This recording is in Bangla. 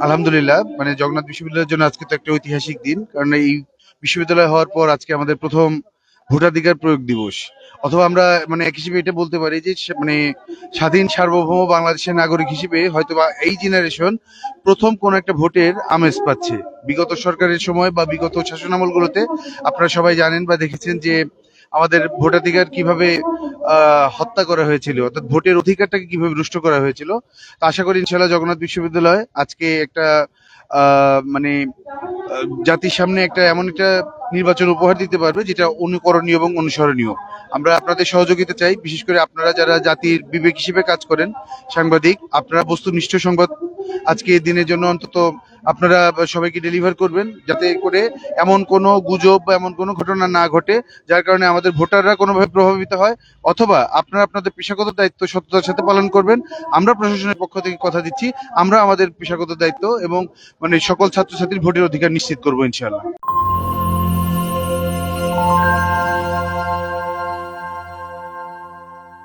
আলহামদুলিল্লাহ, মানে জগন্নাথ বিশ্ববিদ্যালয়ের জন্য আজকে তো একটা ঐতিহাসিক দিন। কারণ এই বিশ্ববিদ্যালয় হওয়ার পর আজকে আমাদের প্রথম ভোটাধিকার প্রয়োগ দিবস। অথবা আমরা মানে এক হিসেবে এটা বলতে পারি যে মানে স্বাধীন সার্বভৌম বাংলাদেশের নাগরিক হিসেবে হয়তোবা এই জেনারেশন প্রথম কোন একটা ভোটের আমেজ পাচ্ছে। বিগত সরকারের সময় বা বিগত শাসনামলগুলোতে আপনারা সবাই জানেন বা দেখেছেন যে আমাদের ভোটাধিকার কিভাবে হত্যা করা হয়েছিল, অর্থাৎ ভোটের অধিকারটাকে কিভাবে রুষ্ট করা হয়েছিল। তো আশা করি ইনশাল্লাহ জগন্নাথ বিশ্ববিদ্যালয় আজকে একটা মানে জাতির সামনে একটা এমন একটা নির্বাচন উপহার দিতে পারবে যেটা অনুকরণীয় এবং অনুসরণীয়। আমরা আপনাদের সহযোগিতা চাই, বিশেষ করে আপনারা যারা জাতির বিবেক হিসেবে কাজ করেন, সাংবাদিক, আপনারা বস্তুনিষ্ঠ সংবাদ আজকে এই দিনের জন্য অন্তত আপনারা সবাইকে ডেলিভার করবেন, যাতে করে এমন কোনো গুজব বা এমন কোনো ঘটনা না ঘটে যার কারণে আমাদের ভোটাররা কোনোভাবে প্রভাবিত হয়। অথবা আপনারা আপনাদের পেশাগত দায়িত্ব সততার সাথে পালন করবেন। আমরা প্রশাসনের পক্ষ থেকে কথা দিচ্ছি, আমরা আমাদের পেশাগত দায়িত্ব এবং মানে সকল ছাত্রছাত্রীর ভোটের অধিকার নিশ্চিত করবো ইনশাআল্লাহ।